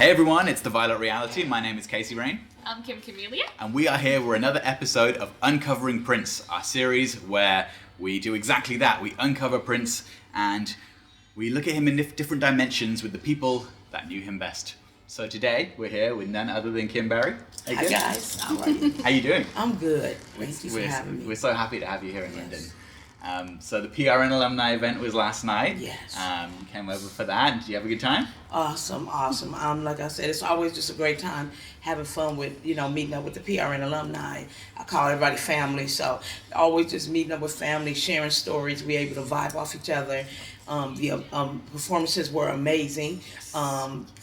Hey everyone, it's The Violet Reality. My name is Casey Rain. I'm Kim Camellia. And we are here for another episode of Uncovering Prince, our series where we do exactly that. We uncover Prince and we look at him in different dimensions with the people that knew him best. So today we're here with none other than Kim Barry. Hey, Hi guys, how are you? How you doing? I'm good. Thank you for having me. We're so happy to have you here in London. So the Prn Alumni Event was last night. Yes. You came over for that. Did you have a good time? Awesome. Like I said, it's always just a great time having fun with, meeting up with the PRN alumni. I call everybody family, so always just meeting up with family, sharing stories. We're able to vibe off each other. The performances were amazing.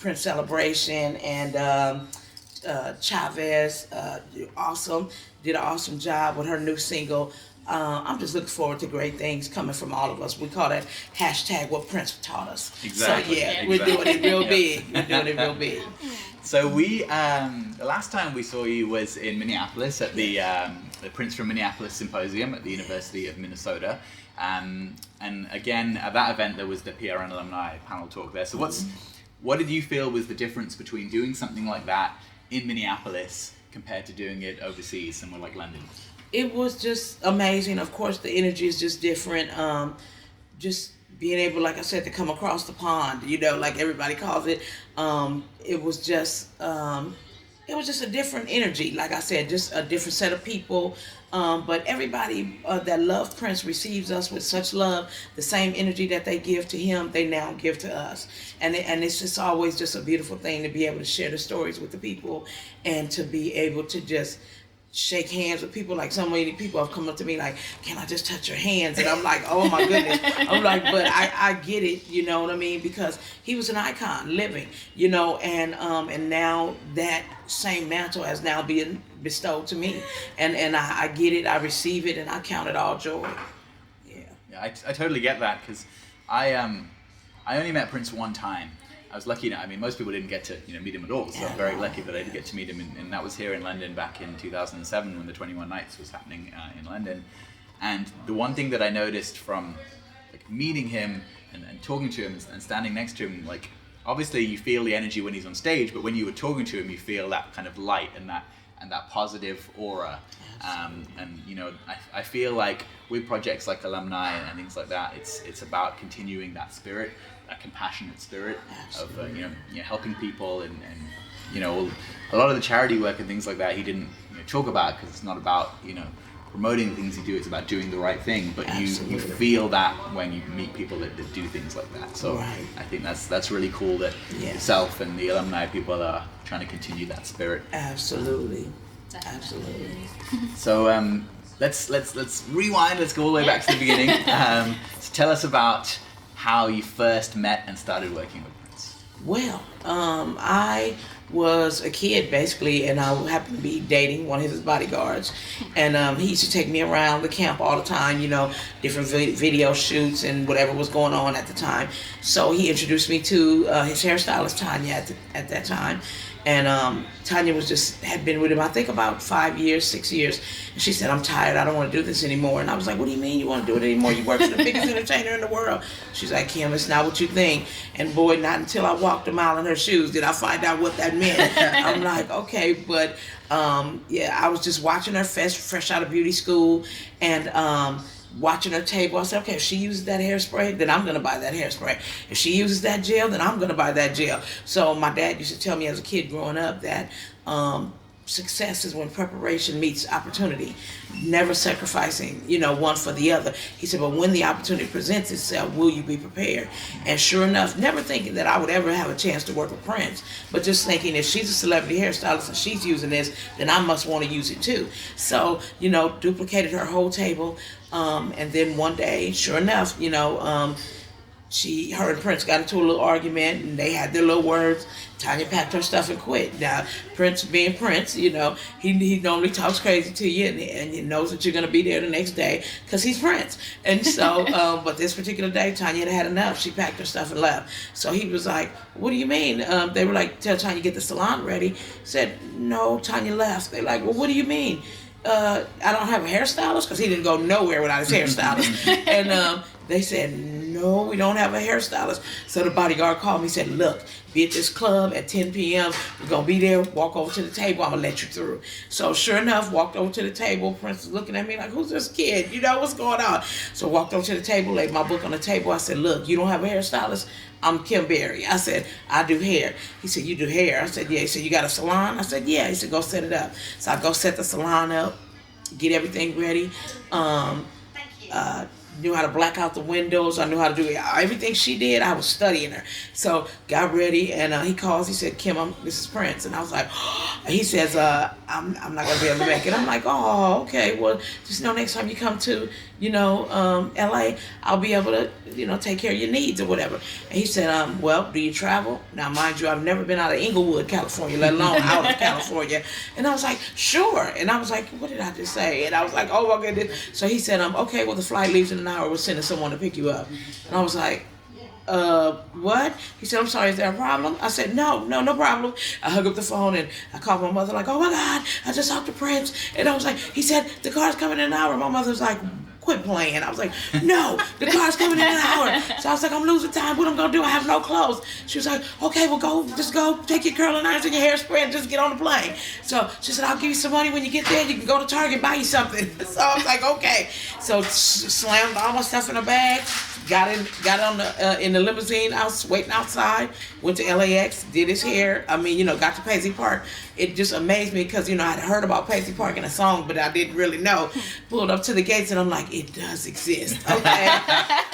Prince Celebration and Chavez, awesome. Did an awesome job with her new single. I'm just looking forward to great things coming from all of us. We call that hashtag what Prince taught us. Exactly. So yeah, we're doing it real big. We're doing it real big. So we, the last time we saw you was in Minneapolis at the Prince from Minneapolis Symposium at the University of Minnesota. And again, at that event there was the PRN alumni panel talk there. So what did you feel was the difference between doing something like that in Minneapolis compared to doing it overseas, somewhere like London? It was just amazing. Of course, the energy is just different. Just being able, like I said, to come across the pond, like everybody calls it. It was just a different energy. Like I said, just a different set of people. But everybody that loved Prince receives us with such love. The same energy that they give to him, they now give to us. And it's just always just a beautiful thing to be able to share the stories with the people and to be able to just shake hands with people. Like so many people have come up to me like, can I just touch your hands? And I'm like, oh my goodness. I'm like, but I get it, you know what I mean? Because he was an icon living, and now that same mantle has now been bestowed to me. And I get it, I receive it, and I count it all joy. Yeah, I totally get that because I only met Prince one time. I was lucky. Most people didn't get to meet him at all, so I'm very lucky that I did get to meet him, and that was here in London back in 2007 when the 21 Nights was happening in London. And the one thing that I noticed from meeting him and talking to him and standing next to him, obviously you feel the energy when he's on stage, but when you were talking to him, you feel that kind of light and that positive aura. I feel like with projects like Alumni and things like that, it's about continuing that spirit, that compassionate spirit. Absolutely. Of helping people and a lot of the charity work and things like that he didn't talk about because it's not about promoting the things you do, it's about doing the right thing, but you feel that when you meet people that do things like that. So right. I think that's really cool that yourself and the alumni people are trying to continue that spirit. Absolutely. So let's rewind. Let's go all the way back to the beginning. So tell us about how you first met and started working with Prince. Well, I was a kid basically, and I happened to be dating one of his bodyguards, and he used to take me around the camp all the time, different video shoots and whatever was going on at the time. So he introduced me to his hairstylist Tanya at that time. And Tanya had been with him, I think about 5 years, 6 years. And she said, I'm tired, I don't want to do this anymore. And I was like, what do you mean you want to do it anymore? You work for the biggest entertainer in the world. She's like, Kim, it's not what you think. And boy, not until I walked a mile in her shoes did I find out what that meant. I'm like, okay, but I was just watching her fresh out of beauty school and watching her table. I said, okay, if she uses that hairspray, then I'm going to buy that hairspray. If she uses that gel, then I'm going to buy that gel. So my dad used to tell me as a kid growing up that success is when preparation meets opportunity, never sacrificing, one for the other. He said, but when the opportunity presents itself, will you be prepared? And sure enough, never thinking that I would ever have a chance to work with Prince, but just thinking if she's a celebrity hairstylist and she's using this, then I must want to use it too. So, duplicated her whole table. And then one day, sure enough, her and Prince got into a little argument and they had their little words. Tanya packed her stuff and quit. Now, Prince being Prince, he normally talks crazy to you and he knows that you're going to be there the next day because he's Prince. And so, but this particular day, Tanya had enough. She packed her stuff and left. So he was like, what do you mean? They were like, tell Tanya get the salon ready. Said, no, Tanya left. They're like, well, what do you mean? I don't have a hairstylist because he didn't go nowhere without his hairstylist. And They said, no, we don't have a hairstylist. So the bodyguard called me and said, look, be at this club at 10 p.m. We're going to be there. Walk over to the table. I'm going to let you through. So sure enough, walked over to the table. Prince was looking at me like, who's this kid? You know, what's going on? So walked over to the table, laid my book on the table. I said, look, you don't have a hairstylist? I'm Kim Berry. I said, I do hair. He said, you do hair? I said, yeah. He said, you got a salon? I said, yeah. He said, go set it up. So I go set the salon up, get everything ready. Knew how to black out the windows. I knew how to do everything she did. I was studying her. So got ready, and he calls. He said, Kim, this is Prince. And I was like, he says, I'm not going to be able to make it. I'm like, oh, okay. Well, just know next time you come to, LA, I'll be able to, take care of your needs or whatever. And he said, well, do you travel? Now, mind you, I've never been out of Inglewood, California, let alone out of California. And I was like, sure. And I was like, what did I just say? And I was like, oh, my goodness. So he said, okay, well, the flight leaves in an hour. We're sending someone to pick you up. And I was like, what? He said, I'm sorry, is there a problem? I said, no problem. I hung up the phone and I called my mother like, oh my God, I just talked to Prince. And I was like, he said, the car's coming in an hour. My mother was like, quit playing. I was like, no, the car's coming in an hour. So I was like, I'm losing time. What am I going to do? I have no clothes. She was like, okay, well, just go take your curling irons and your hairspray and just get on the plane. So she said, I'll give you some money when you get there. You can go to Target and buy you something. So I was like, okay. So slammed all my stuff in a bag. Got on in the limousine. I was waiting outside. Went to LAX, did his hair. Got to Paisley Park. It just amazed me because I'd heard about Paisley Park in a song, but I didn't really know. Pulled up to the gates and I'm like, it does exist. Okay.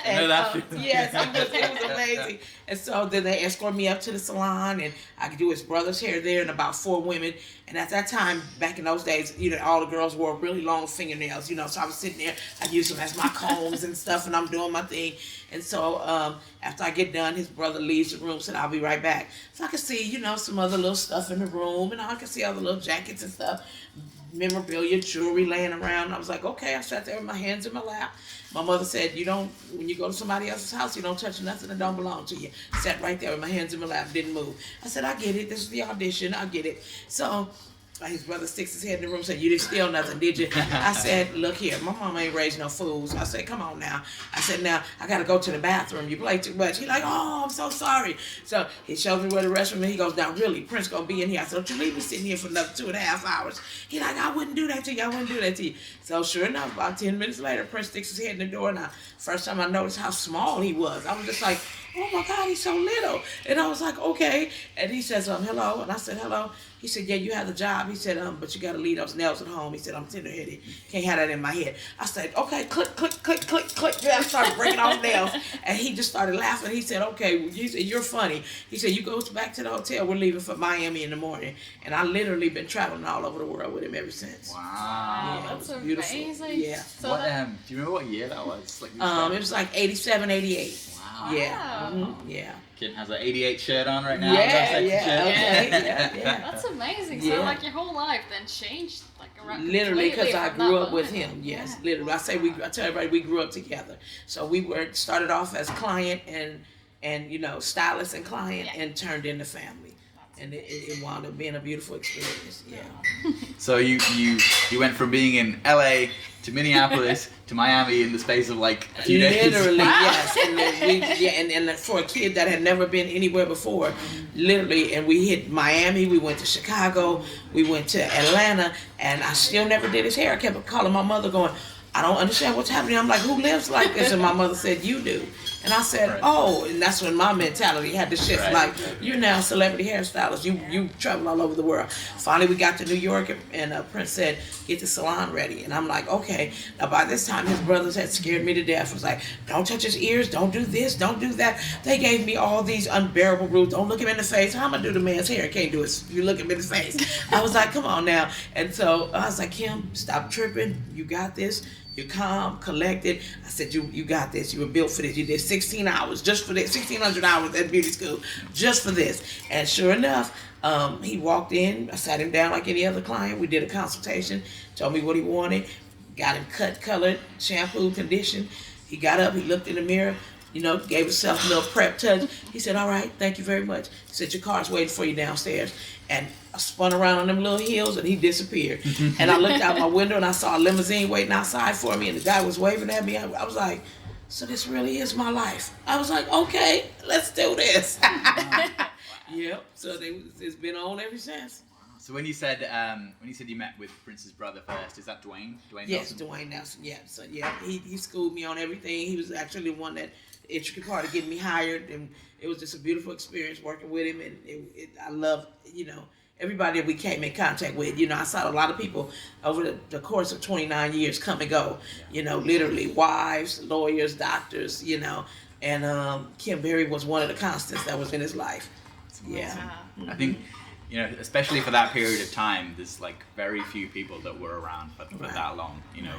And, yes, it was amazing. And so then they escorted me up to the salon, and I could do his brother's hair there and about 4 women. And at that time, back in those days, all the girls wore really long fingernails, so I was sitting there, I used them as my combs and stuff, and I'm doing my thing. And so after I get done, his brother leaves the room, said, I'll be right back. So I could see, some other little stuff in the room, and I could see other little jackets and stuff, memorabilia, jewelry laying around. I was like, okay. I sat there with my hands in my lap. My mother said, when you go to somebody else's house, you don't touch nothing that don't belong to you. Sat right there with my hands in my lap, didn't move. I said, I get it. This is the audition. I get it. So his brother sticks his head in the room and said, you didn't steal nothing, did you? I said, look here, my mama ain't raised no fools. I said, come on now. I said, now, I got to go to the bathroom. You play too much. He's like, oh, I'm so sorry. So he shows me where the restroom is. He goes, now, really, Prince going to be in here. I said, don't you leave me sitting here for another 2.5 hours. He's like, I wouldn't do that to you. I wouldn't do that to you. So sure enough, about 10 minutes later, Prince sticks his head in the door. And first time I noticed how small he was, I was just like, oh my God, he's so little. And I was like, okay. And he says, hello. And I said, hello. He said, yeah, you have the job. He said, but you got to leave those nails at home. He said, I'm tender-headed. Can't have that in my head. I said, okay, click, click, click, click, click. Then I started breaking off nails. And he just started laughing. He said, okay, he said, you're funny. He said, you go back to the hotel. We're leaving for Miami in the morning. And I literally been traveling all over the world with him ever since. Wow. Yeah, that's beautiful. amazing. Yeah. So do you remember what year that was? It was like 87, 88. Wow. Yeah. Mm-hmm. Yeah. Kim has an 88 shirt on right now. Yeah, Shirt. okay, yeah. That's amazing. So Yeah. your whole life then changed around Literally, because I from grew that up with moment. him. Yes, Yeah. literally. I tell everybody we grew up together. So we started off as client and stylist and client, and turned into family. And it wound up being a beautiful experience. Yeah. So you went from being in LA to Minneapolis to Miami in the space of like a few days. Literally, yes. And then and for a kid that had never been anywhere before, literally, and we hit Miami, we went to Chicago, we went to Atlanta, and I still never did his hair. I kept calling my mother going, I don't understand what's happening. I'm like, who lives like this? And my mother said, you do. And I said, Right. oh, and that's when my mentality had to shift. Right. Like, you're now a celebrity hairstylist. You travel all over the world. Finally, we got to New York, and Prince said, get the salon ready. And I'm like, okay. Now, by this time, his brothers had scared me to death. It was like, don't touch his ears. Don't do this. Don't do that. They gave me all these unbearable rules. Don't look him in the face. How am I do the man's hair? I can't do it. You look him in the face. I was like, come on now. And so I was like, Kim, stop tripping. You got this. You're calm, collected. I said, you got this. You were built for this. You did 16 hours just for this, 1,600 hours at beauty school just for this. And sure enough, he walked in. I sat him down like any other client. We did a consultation, told me what he wanted, got him cut, colored, shampoo, conditioned. He got up, he looked in the mirror, gave himself a little prep touch. He said, all right, thank you very much. He said, your car's waiting for you downstairs. And I spun around on them little heels and he disappeared. And I looked out my window and I saw a limousine waiting outside for me and the guy was waving at me. I was like, so this really is my life. I was like, okay, let's do this. Yep. So it's been on ever since. So when you said you met with Prince's brother first, is that Dwayne? Yes, Nelson? Dwayne Nelson. Yeah. So yeah, he schooled me on everything. He was actually the one that intricate part of getting me hired, and it was just a beautiful experience working with him. And I love, everybody that we came in contact with. I saw a lot of people over the course of 29 years come and go. Literally wives, lawyers, doctors. And Kim Berry was one of the constants that was in his life. Yeah. Wow. I think, especially for that period of time, there's like very few people that were around for that long. Right.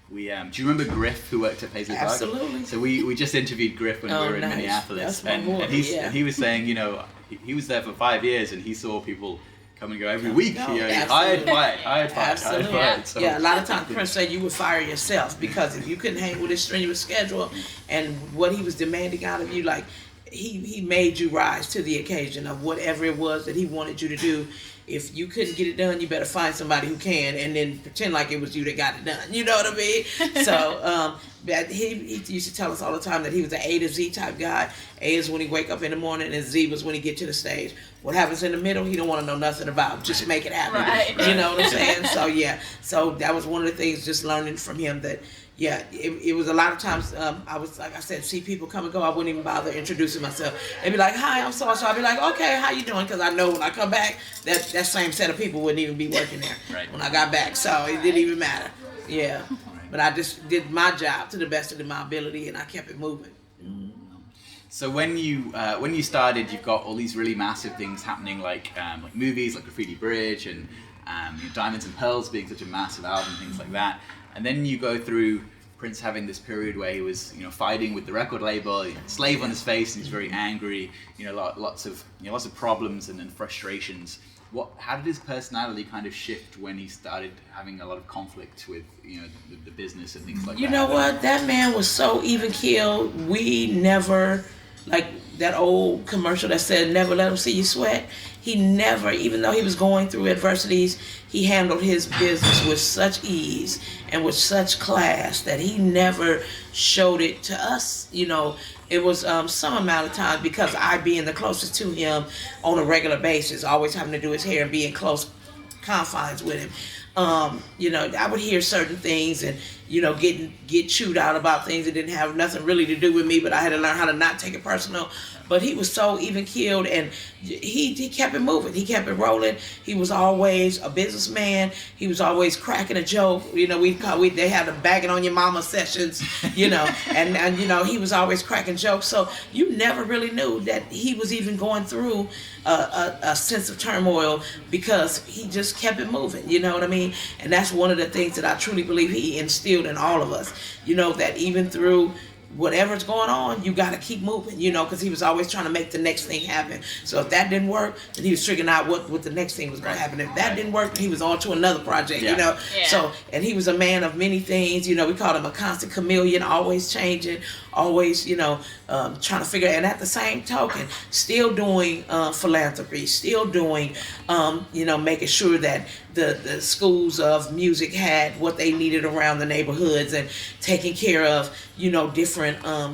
We do you remember Griff, who worked at Paisley Park? Absolutely. So we just interviewed Griff when we were in nice. Minneapolis, That's my boy, and he was saying, he was there for 5 years and he saw people come and go every week. No, Hired, fired. Absolutely. So. Yeah, a lot of times Prince said you would fire yourself because if you couldn't hang with his strenuous schedule and what he was demanding out of you, like he made you rise to the occasion of whatever it was that he wanted you to do. If you couldn't get it done, you better find somebody who can, and then pretend like it was you that got it done. You know what I mean? So he used to tell us all the time that he was an A to Z type guy. A is when he wake up in the morning, and Z was when he get to the stage. What happens in the middle, he don't want to know nothing about. Just make it happen. Right. You know what I'm saying? So yeah. So that was one of the things, just learning from him that. Yeah, it was a lot of times, I was, like I said, see people come and go, I wouldn't even bother introducing myself. They'd be like, hi, I'm so-and-so. I'd be like, okay, how you doing? Because I know when I come back, that same set of people wouldn't even be working there when I got back. So it didn't even matter. Yeah. But I just did my job to the best of my ability, and I kept it moving. So when you started, you've got all these really massive things happening, like movies, like Graffiti Bridge, and Diamonds N Curlz being such a massive album, things like that. And then you go through Prince having this period where he was, fighting with the record label, slave on his face, and he's very angry. Lots of problems and frustrations. How did his personality kind of shift when he started having a lot of conflict with, the business and things like that? You know what? That man was so even keeled. We never, like that old commercial that said, "Never let him see you sweat." He never, even though he was going through adversities, he handled his business with such ease and with such class that he never showed it to us. It was some amount of time because I being the closest to him on a regular basis, always having to do his hair and be in close confines with him. I would hear certain things and, get chewed out about things that didn't have nothing really to do with me, but I had to learn how to not take it personal. But he was so even keeled, and he kept it moving. He kept it rolling. He was always a businessman. He was always cracking a joke. They had the bagging on your mama sessions, and he was always cracking jokes. So you never really knew that he was even going through a sense of turmoil because he just kept it moving. You know what I mean? And that's one of the things that I truly believe he instilled in all of us. That even through whatever's going on, you got to keep moving, because he was always trying to make the next thing happen. So if that didn't work, then he was figuring out what the next thing was going to happen. If that didn't work, he was on to another project, Yeah. So, and he was a man of many things, we called him a constant chameleon, always changing, always, trying to figure out, and at the same token, still doing philanthropy, still doing, making sure that the schools of music had what they needed around the neighborhoods and taking care of, different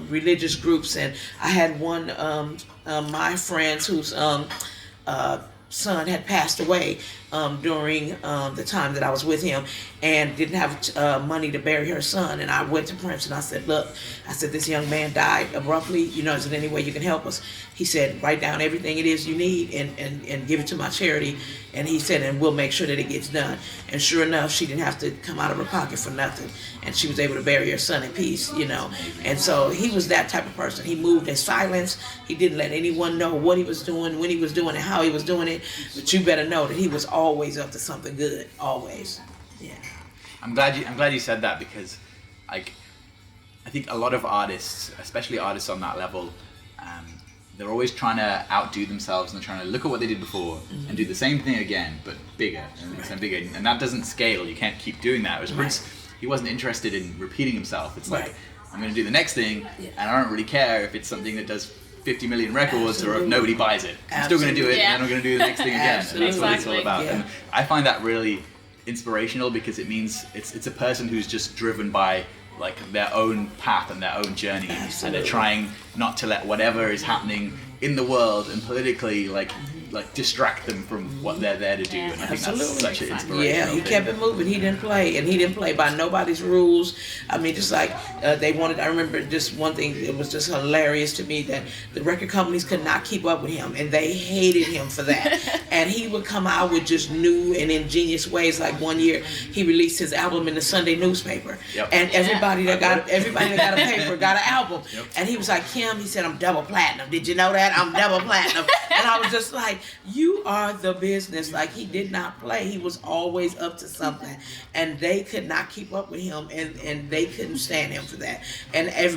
religious groups. And I had one, my friends whose son had passed away during the time that I was with him and didn't have money to bury her son. And I went to Prince and I said, look, this young man died abruptly. Is there any way you can help us? He said, write down everything it is you need and give it to my charity. And he said, and we'll make sure that it gets done. And sure enough, she didn't have to come out of her pocket for nothing. And she was able to bury her son in peace, And so he was that type of person. He moved in silence. He didn't let anyone know what he was doing, when he was doing it, how he was doing it. But you better know that he was always up to something good, always. Yeah. I'm glad you said that because, I think a lot of artists, especially artists on that level, they're always trying to outdo themselves and they're trying to look at what they did before and do the same thing again, but bigger and bigger. And that doesn't scale. You can't keep doing that. Whereas Prince, he wasn't interested in repeating himself. It's like, I'm going to do the next thing, and I don't really care if it's something that does 50 million records or if nobody buys it. I'm still going to do it, and I'm going to do the next thing again. And that's what it's all about. Yeah. And I find that really inspirational because it means it's a person who's just driven by like their own path and their own journey, and they're trying not to let whatever is happening in the world and politically like distract them from what they're there to do. And I think that's such an inspirational Yeah, he kept it moving. He didn't play, and he didn't play by nobody's rules. I mean, just like they wanted. I remember just one thing. It was just hilarious to me that the record companies could not keep up with him, and they hated him for that. And he would come out with just new and ingenious ways. Like one year, he released his album in the Sunday newspaper, and everybody that got a paper got an album. And he was like, Kim, he said, I'm double platinum. Did you know that? I'm double platinum. And I was just like, you are the business. Like, he did not play. He was always up to something, and they could not keep up with him, and they couldn't stand him for that.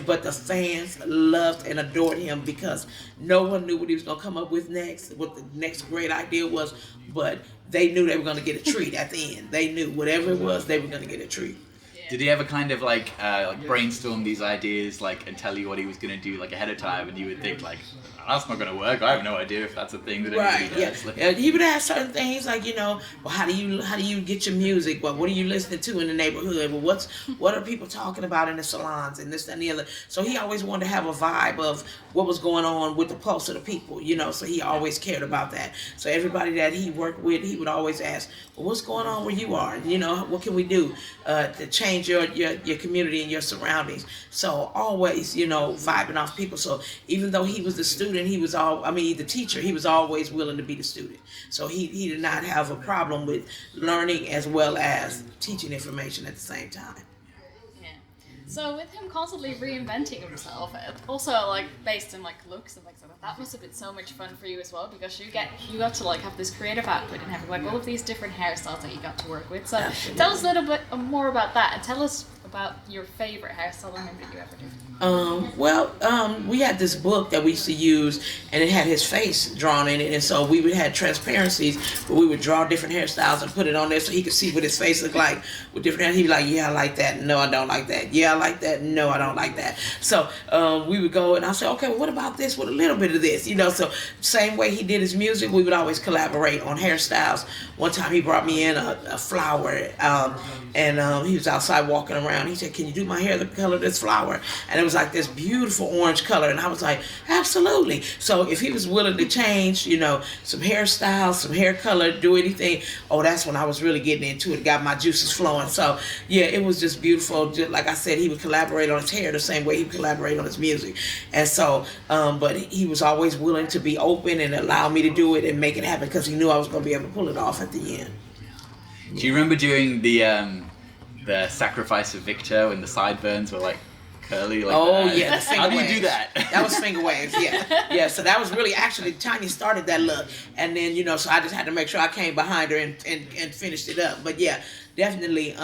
But the fans loved and adored him because no one knew what he was gonna come up with next, what the next great idea was, but they knew they were gonna get a treat at the end. They knew whatever it was, they were gonna get a treat. Did he ever kind of like brainstorm these ideas and tell you what he was going to do like ahead of time, and you would think like, that's not going to work. I have no idea if that's a thing that anybody does. Yeah. He would ask certain things like, well, how do you get your music? What are you listening to in the neighborhood? Well, what are people talking about in the salons and this and the other? So he always wanted to have a vibe of what was going on with the pulse of the people, So he always cared about that. So everybody that he worked with, he would always ask, well, what's going on where you are? What can we do to change your community and your surroundings? So always, vibing off people. So even though he was the student, the teacher, he was always willing to be the student. So he did not have a problem with learning as well as teaching information at the same time. So with him constantly reinventing himself, also like based on like looks and like sort of, that must have been so much fun for you as well, because you got to like have this creative output and have like all of these different hairstyles that you got to work with. So tell us a little bit more about that, and tell us about your favorite hairstyle that you ever did. We had this book that we used to use, and it had his face drawn in it, and so we would have transparencies where we would draw different hairstyles and put it on there so he could see what his face looked like with different hair. He'd be like, yeah, I like that. No, I don't like that. Yeah, I like that. No, I don't like that. So we would go, and I'll say, okay, well, what about this with a little bit of this? So same way he did his music, we would always collaborate on hairstyles. One time he brought me in a flower, and he was outside walking around. He said, can you do my hair the color of this flower? And it was like this beautiful orange color, and I was like, absolutely. So if he was willing to change, some hairstyles, some hair color, do anything, that's when I was really getting into it, got my juices flowing. So yeah, it was just beautiful. Just like I said, he would collaborate on his hair the same way he would collaborate on his music. And so, but he was always willing to be open and allow me to do it and make it happen, because he knew I was going to be able to pull it off at the end. Do you remember doing the sacrifice of Victor when the sideburns were like curly? Yeah, the finger How do you waves. do that? That was finger waves, yeah. So that was really, actually, Tanya started that look, and then so I just had to make sure I came behind her and finished it up. But yeah, definitely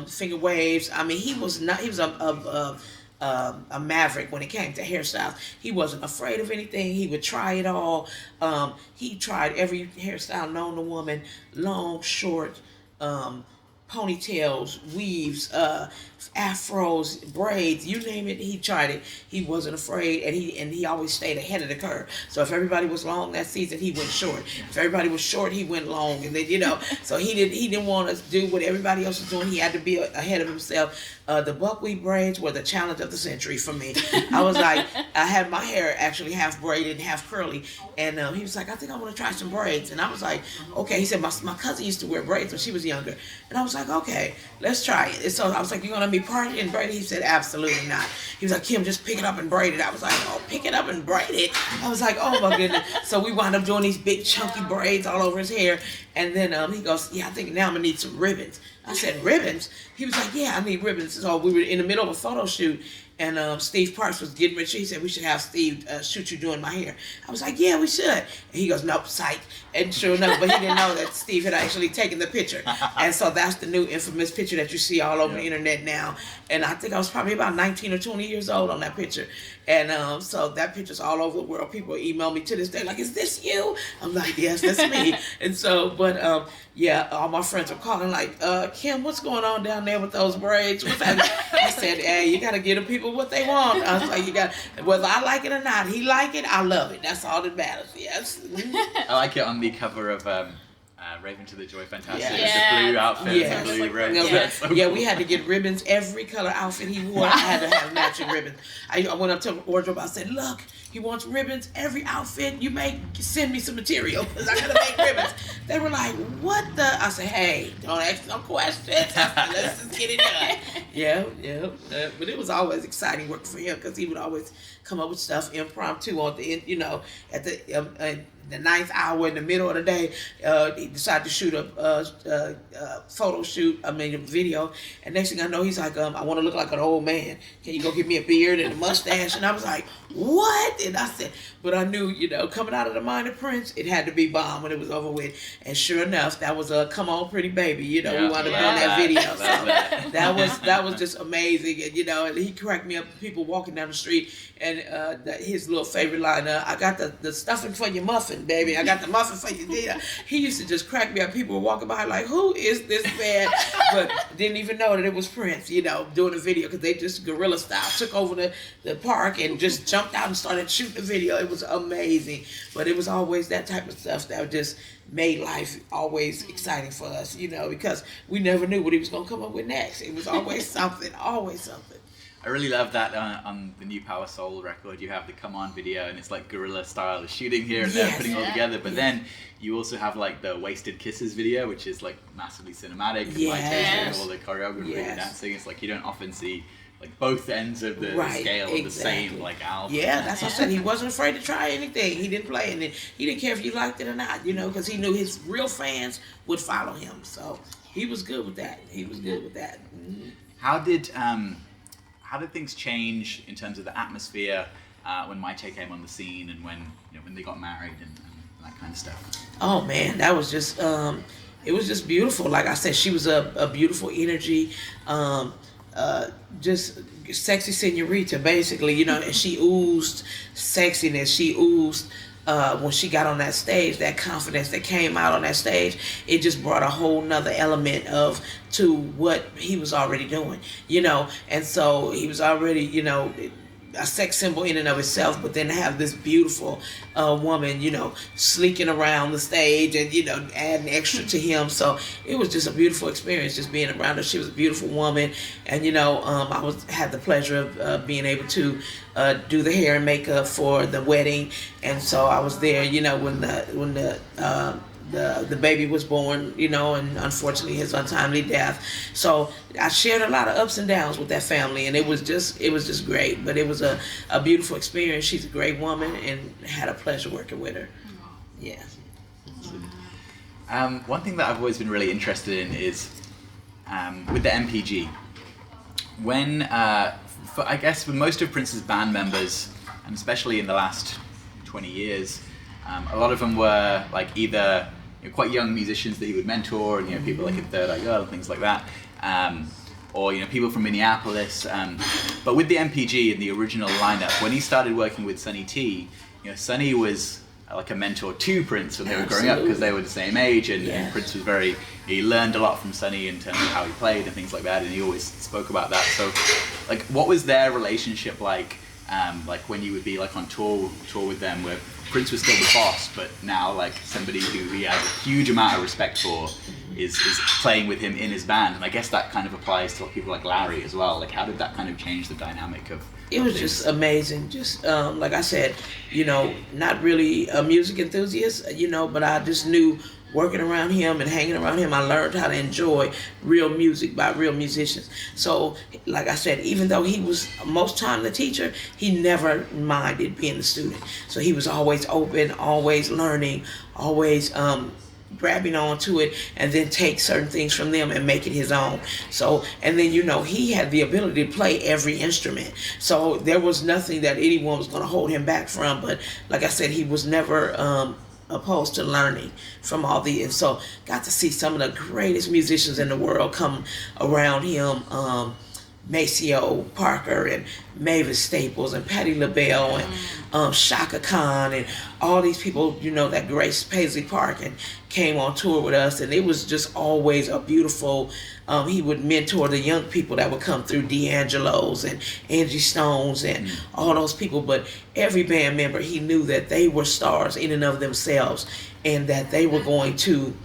finger waves. I mean, he was a maverick when it came to hairstyles. He wasn't afraid of anything. He would try it all. He tried every hairstyle known to woman: long, short, ponytails, weaves, afros, braids, you name it, he tried it. He wasn't afraid, and he always stayed ahead of the curve. So if everybody was long that season, he went short. If everybody was short, he went long. And then so he didn't want to do what everybody else was doing. He had to be ahead of himself. The buckwheat braids were the challenge of the century for me. I was like, I had my hair actually half braided and half curly, and he was like, I think I want to try some braids. And I was like, okay. He said, my cousin used to wear braids when she was younger, and I was like, okay, let's try it. And so I was like, you're gonna be party and braid it? He said, absolutely not. He was like, Kim, just pick it up and braid it. I was like, oh, pick it up and braid it. I was like, oh my goodness. So we wound up doing these big chunky braids all over his hair, and then he goes, yeah, I think now I'm gonna need some ribbons. I said, ribbons? He was like, yeah, I need ribbons. So we were in the middle of a photo shoot, and Steve Parks was getting ready. He said, we should have Steve shoot you doing my hair. I was like, yeah, we should. And he goes, nope, psych. And sure enough, but he didn't know that Steve had actually taken the picture. And so that's the new infamous picture that you see all over the internet now. And I think I was probably about 19 or 20 years old on that picture. And so that picture's all over the world. People email me to this day like, is this you? I'm like, yes, that's me. And so, but yeah, all my friends are calling like, Kim, what's going on down there with those braids? What's that? I said, hey, you got to give the people what they want. I was like, you got, whether I like it or not, he like it, I love it. That's all that matters. Yes. I like it on the cover of Raven to the Joy Fantastic, Yeah. the blue outfit, Yes. the blue red. No, Yeah. yeah, we had to get ribbons. Every color outfit he wore, I had to have matching ribbons. I went up to the wardrobe. I said, "Look, he wants ribbons. Every outfit you make, send me some material because I gotta make ribbons." They were like, "What the?" I said, "Hey, don't ask no questions. Let's just get it done." Yeah. But it was always exciting working for him because he would always come up with stuff impromptu on the end, at the ninth hour in the middle of the day. He decided to shoot a photo shoot, a video, and next thing I know, he's like, "I want to look like an old man. Can you go get me a beard and a mustache?" And I was like, "What?" And I said, but I knew, coming out of the mind of Prince, it had to be bomb when it was over with. And sure enough, that was a "Come On Pretty Baby." We wound up on that video. So that was just amazing. And and he cracked me up. People walking down the street, and his little favorite line, "I got the stuffing for your muffin, baby. I got the muffin for your dinner." He used to just crack me up. People were walking by like, "Who is this man?" But didn't even know that it was Prince, doing the video, because they just guerrilla style took over the park and just jumped out and started shooting the video. It was amazing. But it was always that type of stuff that just made life always exciting for us, because we never knew what he was going to come up with next. It was always something, always something. I really love that on the new Power Soul record. You have the Come On video, and it's like guerrilla style of shooting here and there, putting it all together. But then you also have like the Wasted Kisses video, which is like massively cinematic. Yes. All the choreography and dancing. It's like you don't often see like both ends of the scale of the same like album. Yeah, that's what I said. He wasn't afraid to try anything. He didn't play, and he didn't care if you liked it or not, because he knew his real fans would follow him. So he was good with that. Mm-hmm. How did things change in terms of the atmosphere when Mayte came on the scene, and when they got married and that kind of stuff? Oh man, that was just it was just beautiful. Like I said, she was a beautiful energy, just sexy señorita basically, and she oozed sexiness. She oozed when she got on that stage, that confidence that came out on that stage. It just brought a whole nother element to what he was already doing, and so he was already, a sex symbol in and of itself, but then to have this beautiful woman, sleeking around the stage and, adding extra to him. So it was just a beautiful experience just being around her. She was a beautiful woman. And, I had the pleasure of being able to do the hair and makeup for the wedding. And so I was there, when the baby was born, and unfortunately his untimely death. So I shared a lot of ups and downs with that family, and it was just great. But it was a beautiful experience. She's a great woman, and had a pleasure working with her. Yeah. One thing that I've always been really interested in is with the MPG. When, I guess for most of Prince's band members, and especially in the last 20 years, a lot of them were like either quite young musicians that he would mentor, and people like in Third Eye Girl and things like that, or people from Minneapolis. But with the MPG and the original lineup, when he started working with Sonny T, Sonny was like a mentor to Prince when they were growing up, because they were the same age, and Prince was he learned a lot from Sonny in terms of how he played and things like that, and he always spoke about that. So, like, what was their relationship like when you would be like on tour with them, where Prince was still the boss, but now like somebody who he has a huge amount of respect for is playing with him in his band? And I guess that kind of applies to people like Larry as well. Like, how did that kind of change the dynamic of it was just amazing. Just like I said, not really a music enthusiast, but I just knew working around him and hanging around him, I learned how to enjoy real music by real musicians. So, like I said, even though he was most time the teacher, he never minded being the student. So he was always open, always learning, always grabbing onto it, and then take certain things from them and make it his own. So, and then he had the ability to play every instrument. So there was nothing that anyone was going to hold him back from. But like I said, he was never opposed to learning from all the, and so got to see some of the greatest musicians in the world come around him. Maceo Parker and Mavis Staples and Patti LaBelle and Shaka Khan and all these people, that graced Paisley Park and came on tour with us, and it was just always a beautiful, he would mentor the young people that would come through, D'Angelo's and Angie Stone's and all those people, but every band member, he knew that they were stars in and of themselves, and that they were going to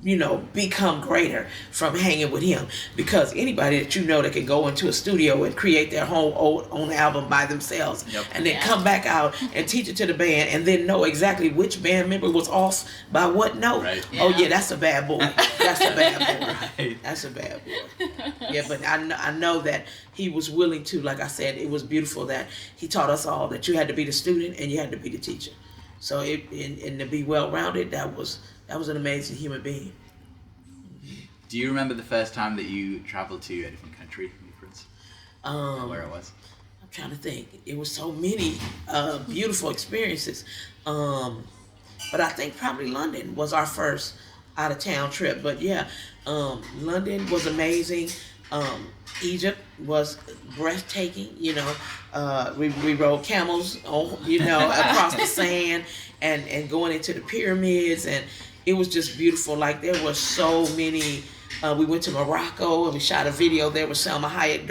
become greater from hanging with him, because anybody that that can go into a studio and create their own album by themselves, and then come back out and teach it to the band, and then know exactly which band member was off by what note. Right. Oh yeah, that's a bad boy. That's a bad boy. Right. That's a bad boy. Yeah, but I know that he was willing to. Like I said, it was beautiful that he taught us all that you had to be the student and you had to be the teacher. So and to be well rounded, that was an amazing human being. Do you remember the first time that you traveled to a different country, Prince? Where it was? I'm trying to think. It was so many beautiful experiences. But I think probably London was our first out of town trip. But yeah, London was amazing. Egypt was breathtaking. We rode camels on, across the sand and going into the pyramids, and it was just beautiful. Like, there were so many. We went to Morocco and we shot a video there with Selma Hayek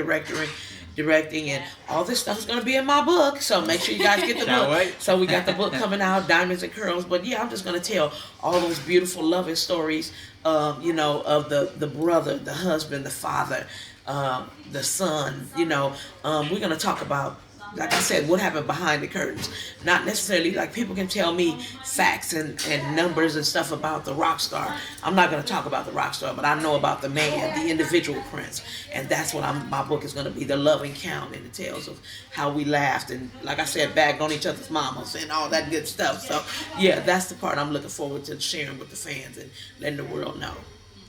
directing, and all this stuff is going to be in my book. So make sure you guys get the book. Wait. So we got the book coming out, Diamonds N Curlz. But yeah, I'm just going to tell all those beautiful loving stories, of the brother, the husband, the father, the son. We're going to talk about, like I said, what happened behind the curtains. Not necessarily like people can tell me facts and numbers and stuff about the rock star. I'm not going to talk about the rock star, but I know about the man, the individual Prince. And that's what my book is going to be, the loving count and the tales of how we laughed and, like I said, bagged on each other's mamas and all that good stuff. So yeah, that's the part I'm looking forward to sharing with the fans and letting the world know.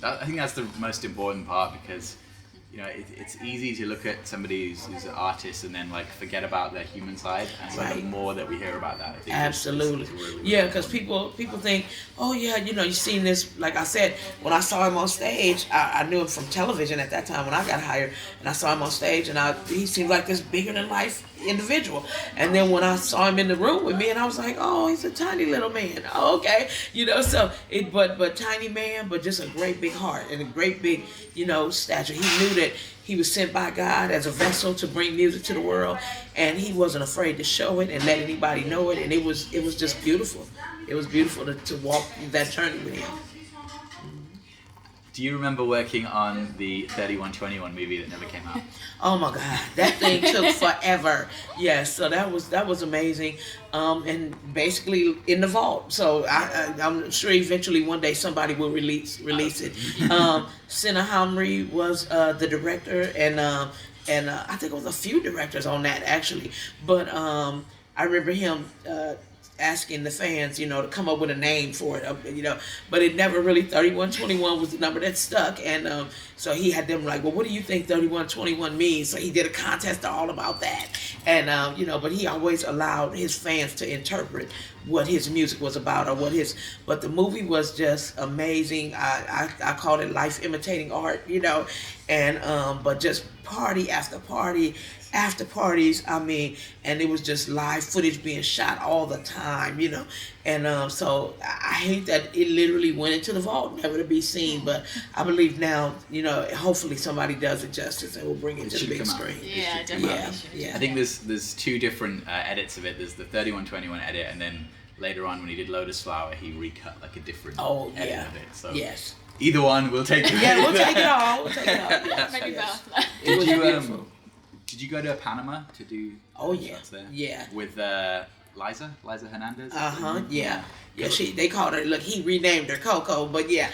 I think that's the most important part, because it's easy to look at somebody who's an artist and then like forget about their human side, and so the more that we hear about that, I think absolutely, it's really, yeah, because people think, oh yeah, you've seen this. Like I said, when I saw him on stage, I knew him from television at that time when I got hired, and I saw him on stage, and he seemed like this bigger than life individual. And then when I saw him in the room with me, and I was like, oh, he's a tiny little man. Oh, okay, so but tiny man, but just a great big heart and a great big stature. He knew that he was sent by God as a vessel to bring music to the world, and he wasn't afraid to show it and let anybody know it. And it was just beautiful. It was beautiful to walk that journey with him. Do you remember working on the 3121 movie that never came out? Oh my God, that thing took forever. Yes, so that was amazing, and basically in the vault. So I'm sure eventually one day somebody will release it. Sina Hamri was the director, and I think it was a few directors on that actually. But I remember him asking the fans, to come up with a name for it, but it never really, 3121 was the number that stuck, and so he had them like, well, what do you think 3121 means? So he did a contest all about that, and but he always allowed his fans to interpret what his music was about, but the movie was just amazing. I called it life imitating art, and but just party after party after parties, and it was just live footage being shot all the time, and so I hate that it literally went into the vault, never to be seen, but I believe now, hopefully somebody does it justice and will bring it to the big screen. Yeah, definitely. Yeah. I think there's two different edits of it. There's the 3121 edit, and then later on when he did Lotus Flower, he recut like a different edit of it. So yes. Either one, we'll take it. Yeah, we'll take it all. Yes. Maybe both. It was beautiful. Did you go to Panama to do? Oh yeah, there? Yeah. With Liza Hernandez. Yeah. Yeah, they called her. Look, he renamed her Coco, but yeah,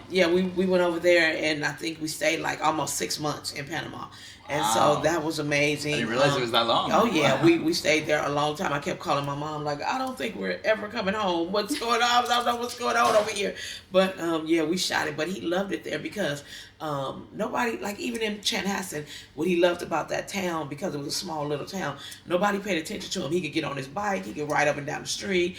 we went over there, and I think we stayed like almost 6 months in Panama, and so that was amazing. I didn't realize it was that long. Oh yeah, we stayed there a long time. I kept calling my mom like, I don't think we're ever coming home. What's going on? I don't know what's going on over here. But we shot it. But he loved it there because nobody, like even in Chanhassen, what he loved about that town, because it was a small little town, nobody paid attention to him. He could get on his bike, he could ride up and down the street,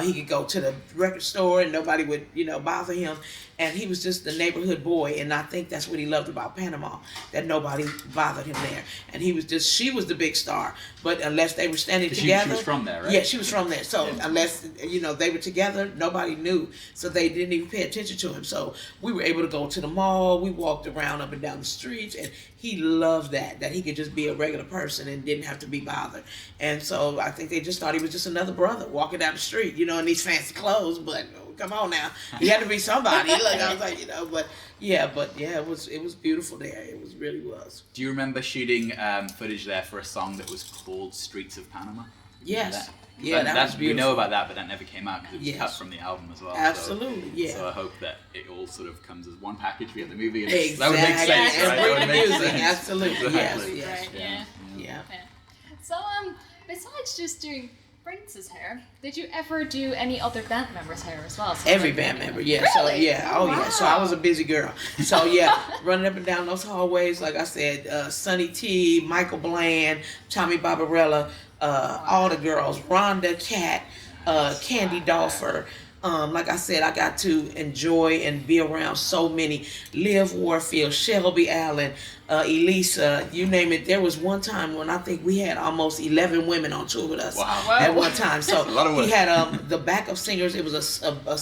he could go to the record store and nobody would, bother him. And he was just the neighborhood boy, and I think that's what he loved about Panama, that nobody bothered him there. And she was the big star, but unless they were standing together. She was from there, right? Yeah, she was from there. So unless, they were together, nobody knew. So they didn't even pay attention to him. So we were able to go to the mall, we walked around up and down the streets, and he loved that he could just be a regular person and didn't have to be bothered. And so I think they just thought he was just another brother walking down the street, in these fancy clothes, but come on now. He had to be somebody. Like I was like, you know, but yeah, it was beautiful there. It really was. Do you remember shooting footage there for a song that was called Streets of Panama? Yes. That? Yeah, that was beautiful. We know about that, but that never came out because it was Yes. cut from the album as well. Absolutely, yeah. So I hope that it all sort of comes as one package. We have the movie, and Exactly. that would make sense, Yeah, right? That would make music, sense. absolutely, Exactly. yes. Right, yeah. Yeah. So, besides just doing Prince's hair, did you ever do any other band members' hair as well? So Every band member, yeah. So Really? yeah, oh yeah. So I was a busy girl. So yeah, running up and down those hallways, like I said, Sonny T, Michael Bland, Tommy Barbarella, all the girls, Rhonda Cat, Candy Dolfer. Like I said, I got to enjoy and be around so many. Liv Warfield, Shelby Allen, Elisa, you name it. There was one time when I think we had almost 11 women on tour with us Wow. at one time. So a lot of he work. had the backup singers. It was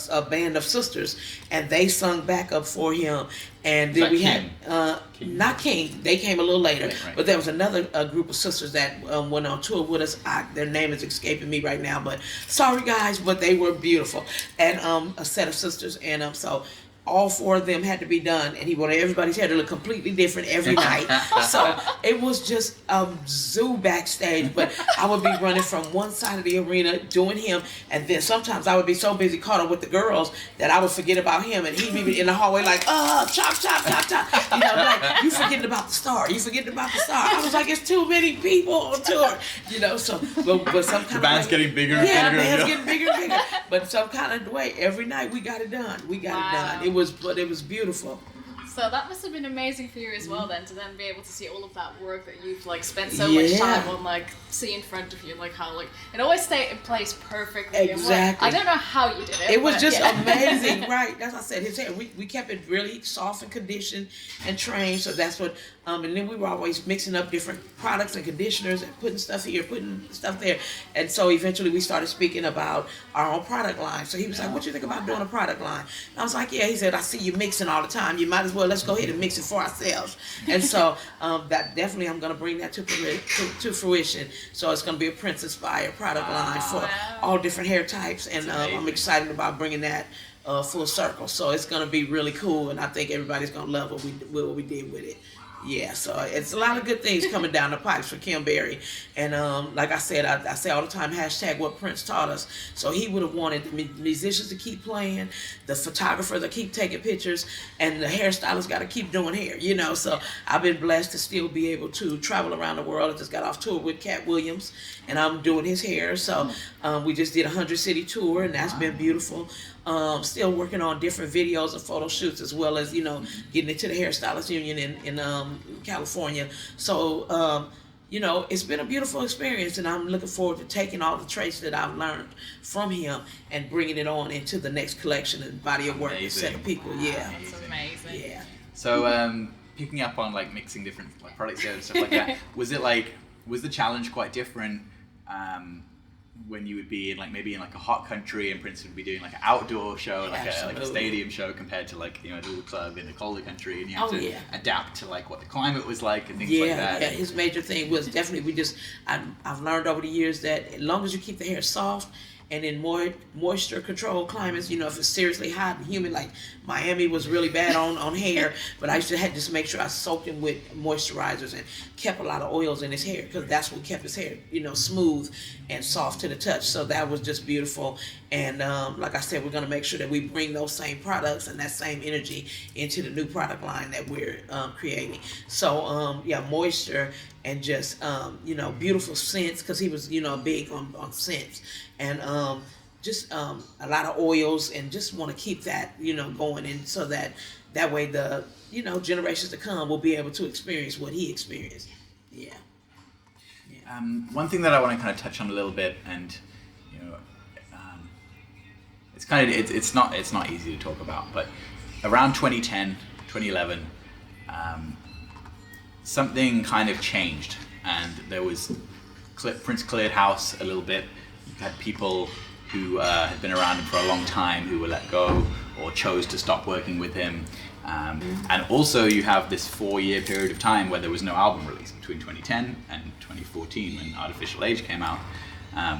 a band of sisters, and they sung backup for him. And then Is we that had King? not King. They came a little later, Right. but there was another group of sisters that went on tour with us. Their name is escaping me right now, but sorry guys, but they were beautiful. And a set of sisters, and so all four of them had to be done, and he wanted everybody's hair to look completely different every night. So it was just a zoo backstage, but I would be running from one side of the arena doing him, and then sometimes I would be so busy caught up with the girls that I would forget about him, and he'd be in the hallway like, chop, chop, chop, chop. You know, like, you forgetting about the star. You forgetting about the star. I was like, it's too many people on tour. You know, so, but some kind The band's of way, getting bigger and yeah, bigger. the band's yeah. getting bigger and bigger. But some kind of way, every night we got it done. We got it done. It was beautiful. So that must have been amazing for you as well then, to then be able to see all of that work that you've like spent so much time on, like see in front of you, like how like it always stayed in place perfectly. And, like, Exactly. I don't know how you did it. It was but, just yeah. amazing, right? That's what I said. His hair, we kept it really soft and conditioned and trained. So that's what, and then we were always mixing up different products and conditioners and putting stuff here, putting stuff there. And so eventually we started speaking about our own product line. So he was like, what you think about doing a product line? And I was like, yeah. He said, I see you mixing all the time. You might as well, let's go ahead and mix it for ourselves. And so that definitely, I'm going to bring that to fruition. So it's going to be a Prince inspired product line for all different hair types. And I'm excited about bringing that full circle. So it's going to be really cool. And I think everybody's going to love what we did with it. Yeah, so it's a lot of good things coming down the pipes for Kim Berry. And like I said, I say all the time, hashtag what Prince taught us. So he would have wanted the musicians to keep playing, the photographer to keep taking pictures, and the hairstylist got to keep doing hair, you know. So I've been blessed to still be able to travel around the world. I just got off tour with Cat Williams, and I'm doing his hair. So we just did a 100-city tour, and that's been beautiful. Still working on different videos and photo shoots, as well as, you know, getting into the Hairstylist Union in California. So, you know, it's been a beautiful experience, and I'm looking forward to taking all the traits that I've learned from him and bringing it on into the next collection and body of work, set of people. Yeah. That's amazing. Yeah. So picking up on like mixing different like products together and stuff like that, was the challenge quite different when you would be in like maybe in like a hot country and Prince would be doing like an outdoor show, like a stadium show, compared to like, you know, a little club in a colder country, and you have to adapt to like what the climate was like and things like that. Yeah, his major thing was definitely I've learned over the years that as long as you keep the hair soft and in more moisture controlled climates, you know, if it's seriously hot and humid, like Miami was really bad on hair, but I used to just make sure I soaked him with moisturizers and kept a lot of oils in his hair, because that's what kept his hair, you know, smooth and soft to the touch. So that was just beautiful. And like I said, we're going to make sure that we bring those same products and that same energy into the new product line that we're creating. So yeah, moisture and just you know, beautiful scents, because he was, you know, big on scents, and just a lot of oils, and just want to keep that, you know, going, and so that way the, you know, generations to come will be able to experience what he experienced. Yeah. One thing that I want to kind of touch on a little bit, and you know, it's kind of it's not easy to talk about, but around 2010, 2011, something kind of changed, and there was Prince cleared house a little bit. You had people who had been around him for a long time who were let go or chose to stop working with him. And also you have this 4-year period of time where there was no album release between 2010 and 2014 when Artificial Age came out,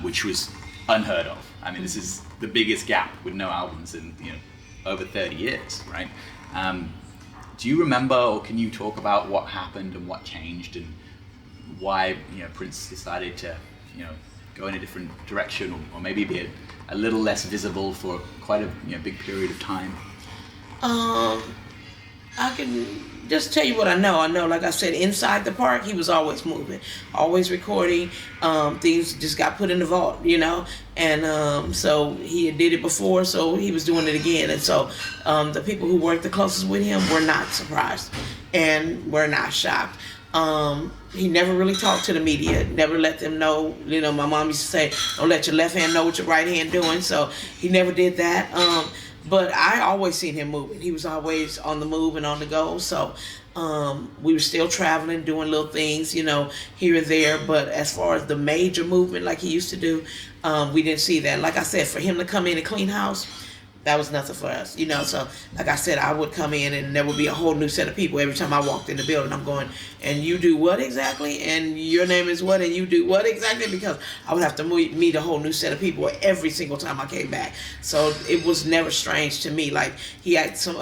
which was unheard of. I mean, this is the biggest gap with no albums in over 30 years, right? Do you remember, or can you talk about what happened and what changed and why Prince decided to go in a different direction, or maybe be a little less visible for quite a big period of time? I can just tell you what I know. I know, like I said, inside the park, he was always moving, always recording. Things just got put in the vault, and so he had did it before, so he was doing it again. And so the people who worked the closest with him were not surprised and were not shocked. He never really talked to the media, never let them know. My mom used to say, don't let your left hand know what your right hand doing. So he never did that. But I always seen him moving. He was always on the move and on the go. So we were still traveling, doing little things, here and there. But as far as the major movement like he used to do, we didn't see that. Like I said, for him to come in and clean house, that was nothing for us, So, like I said, I would come in and there would be a whole new set of people every time I walked in the building. I'm going, and you do what exactly? And your name is what? And you do what exactly? Because I would have to meet a whole new set of people every single time I came back. So it was never strange to me. Like he had some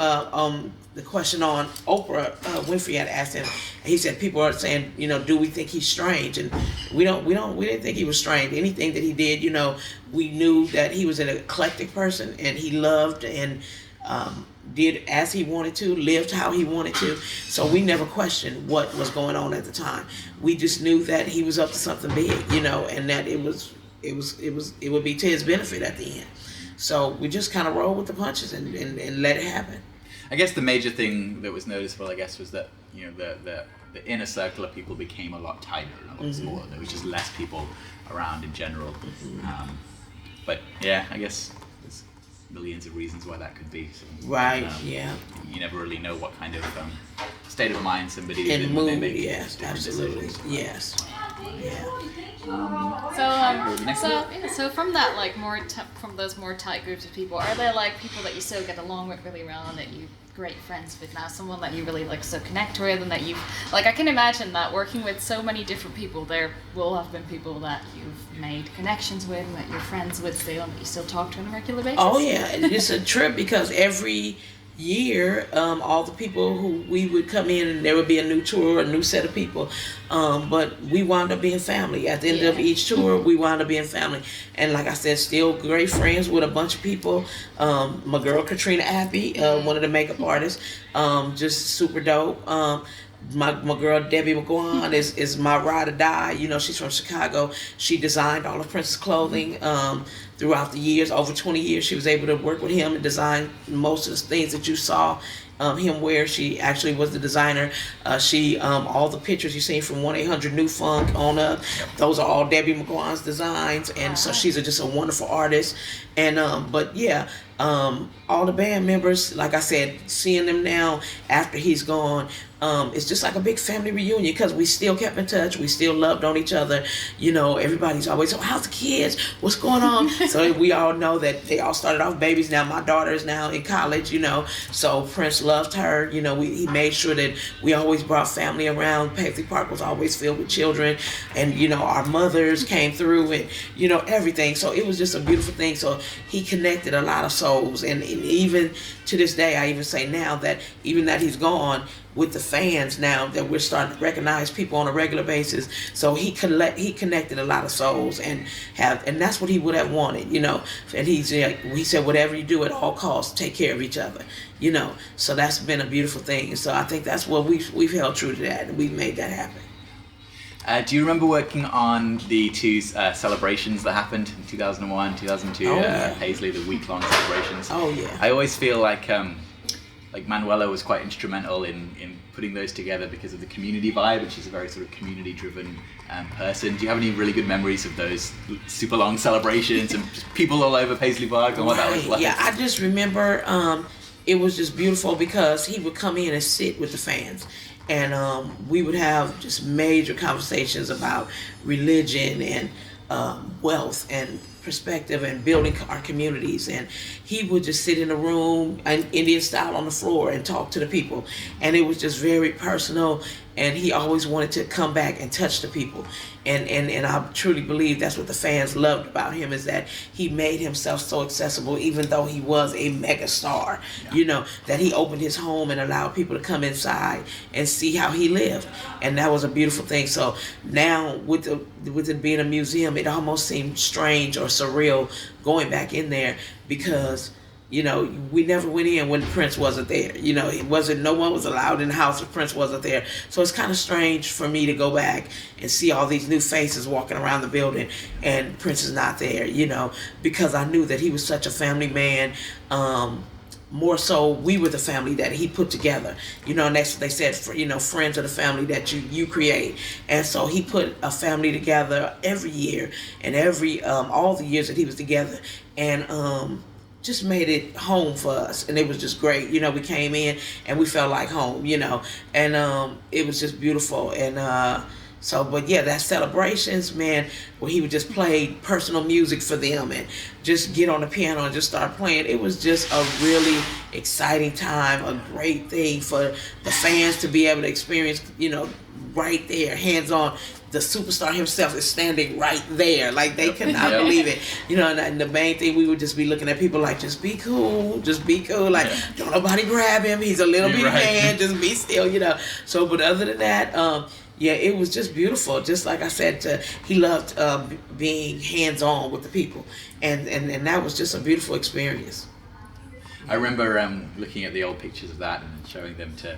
the question on Oprah Winfrey had asked him, and he said people are saying, do we think he's strange? And we didn't think he was strange. Anything that he did, we knew that he was an eclectic person, and he loved and did as he wanted to, lived how he wanted to. So we never questioned what was going on at the time. We just knew that he was up to something big, and that it would be to his benefit at the end. So we just kind of rolled with the punches and let it happen. I guess the major thing that was noticeable, was that the inner circle of people became a lot tighter and a lot smaller. There was just less people around in general. But yeah, I guess there's millions of reasons why that could be. So, right. Yeah. You never really know what kind of state of mind somebody is in mood, when they make yes, absolutely. decisions. Yes. Yeah. So from that, from those more tight groups of people, are there people that you still get along with really well and that you great friends with now? Someone that you really so connect with, and that you I can imagine that working with so many different people, there will have been people that you've made connections with and that you're friends with still, and that you still talk to on a regular basis. Oh yeah, it's a trip because every year, all the people who we would come in and there would be a new tour, a new set of people, but we wound up being family. At the end of each tour, we wound up being family. And like I said, still great friends with a bunch of people. My girl Katrina Appy, one of the makeup artists, just super dope. My girl Debbie McGuan is my ride or die. She's from Chicago. She designed all of Prince's clothing throughout the years. Over 20 years, she was able to work with him and design most of the things that you saw him wear. She actually was the designer. She all the pictures you seen from 1-800-NEW-FUNK on up, those are all Debbie McGuan's designs, and so she's just a wonderful artist. And but yeah, all the band members, like I said, seeing them now after he's gone, it's just like a big family reunion because we still kept in touch. We still loved on each other. Everybody's always, how's the kids? What's going on? So we all know that they all started off babies. Now my daughter is now in college, so Prince loved her. He made sure that we always brought family around. Paisley Park was always filled with children, and our mothers came through, and everything. So it was just a beautiful thing. So he connected a lot of souls, and even to this day, I even say now that even that he's gone, with the fans now that we're starting to recognize people on a regular basis. So he connected a lot of souls, and that's what he would have wanted, And he said, whatever you do at all costs, take care of each other, So that's been a beautiful thing. So I think that's what we've held true to that, and we've made that happen. Do you remember working on the two celebrations that happened in 2001, 2002, Paisley, the week-long celebrations? Oh yeah. I always feel like Manuela was quite instrumental in putting those together because of the community vibe, and she's a very sort of community-driven person. Do you have any really good memories of those super long celebrations and just people all over Paisley Park and what that was like? Yeah, I just remember it was just beautiful because he would come in and sit with the fans. And we would have just major conversations about religion and wealth and perspective and building our communities. And he would just sit in a room, Indian style, on the floor and talk to the people. And it was just very personal and he always wanted to come back and touch the people. And I truly believe that's what the fans loved about him, is that he made himself so accessible, even though he was a mega star. You know, that he opened his home and allowed people to come inside and see how he lived, and that was a beautiful thing. So now with it being a museum, it almost seemed strange or surreal going back in there, because you know, we never went in when Prince wasn't there. You know, no one was allowed in the house if Prince wasn't there. So it's kind of strange for me to go back and see all these new faces walking around the building and Prince is not there, you know, because I knew that he was such a family man. More so, we were the family that he put together, you know, and that's what they said, you know, friends of the family that you create. And so he put a family together every year, and all the years that he was together, and just made it home for us, and it was just great. You know, we came in and we felt like home, you know, and it was just beautiful. And so, but yeah, that celebrations, man, where he would just play personal music for them and just get on the piano and just start playing. It was just a really exciting time, a great thing for the fans to be able to experience, you know, right there, hands-on. The superstar himself is standing right there. Like, they could not believe it. You know, and the main thing, we would just be looking at people like, just be cool. Like, don't nobody grab him. He's a little bitty man. Just be still, you know. So, but other than that, yeah, it was just beautiful. Just like I said, he loved being hands-on with the people. And that was just a beautiful experience. I remember looking at the old pictures of that and showing them to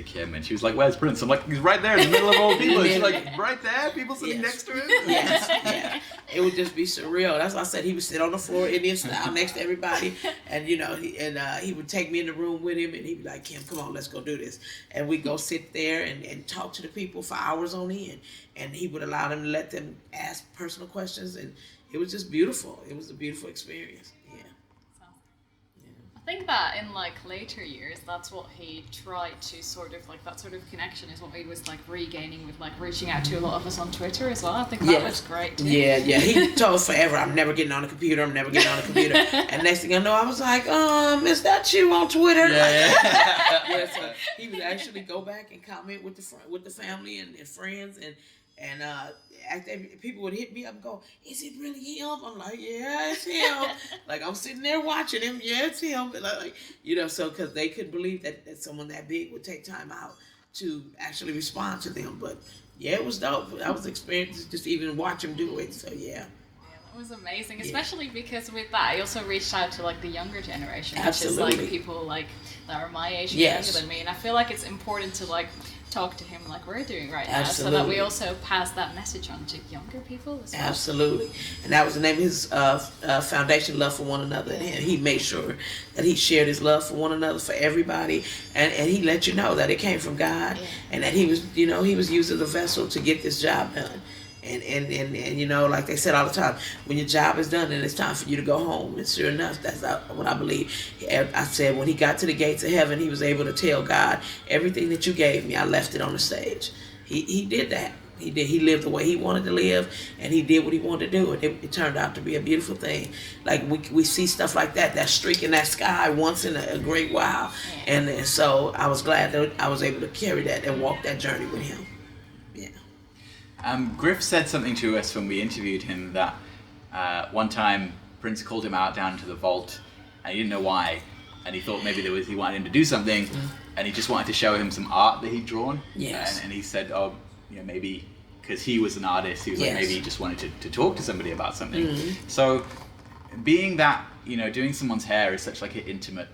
Kim, and she was like, "Where's Prince?" I'm like, "He's right there in the middle of all people." And she's like, "Right there, people sitting next to him." Yes, yeah. It would just be surreal. That's why I said he would sit on the floor, Indian style, next to everybody, and you know, he would take me in the room with him, and he'd be like, "Kim, come on, let's go do this," and we'd go sit there and talk to the people for hours on end, and he would allow them to let them ask personal questions, and it was just beautiful. It was a beautiful experience. I think that in like later years, that's what he tried to sort of like, that sort of connection is what he was like regaining with like reaching out to a lot of us on Twitter as well. I think that was great too. Yeah. He told forever, I'm never getting on the computer. And next thing I know, I was like, is that you on Twitter? Yeah. So he would actually go back and comment with the family and friends, and people would hit me up and go, "Is it really him?" I'm like, "Yeah, it's him." Like, I'm sitting there watching him. Yeah, it's him. Like, you know, so because they couldn't believe that someone that big would take time out to actually respond to them. But yeah, it was dope. I was experienced just even watch him do it. So yeah. That was amazing, especially because with that, I also reached out to like the younger generation, Absolutely. which is like people like that are my age and younger than me, and I feel like it's important to like talk to him like we're doing right now, so that we also pass that message on to younger people as well. Absolutely. And that was the name of his foundation, Love for One Another, and he made sure that he shared his love for one another, for everybody, and he let you know that it came from God, and that he was used as a vessel to get this job done. And you know, like they said all the time, when your job is done, then it's time for you to go home. And sure enough, that's what I believe. I said when he got to the gates of heaven, he was able to tell God, everything that you gave me, I left it on the stage. He did that. He did. He lived the way he wanted to live, and he did what he wanted to do, and it turned out to be a beautiful thing. Like we see stuff like that streak in that sky once in a great while, and so I was glad that I was able to carry that and walk that journey with him. Griff said something to us when we interviewed him that one time Prince called him out down to the vault, and he didn't know why, and he thought maybe he wanted him to do something, and he just wanted to show him some art that he'd drawn. Yes. And he said, "Oh, you know, maybe because he was an artist, he was like maybe he just wanted to talk to somebody about something." So, being that, you know, doing someone's hair is such like an intimate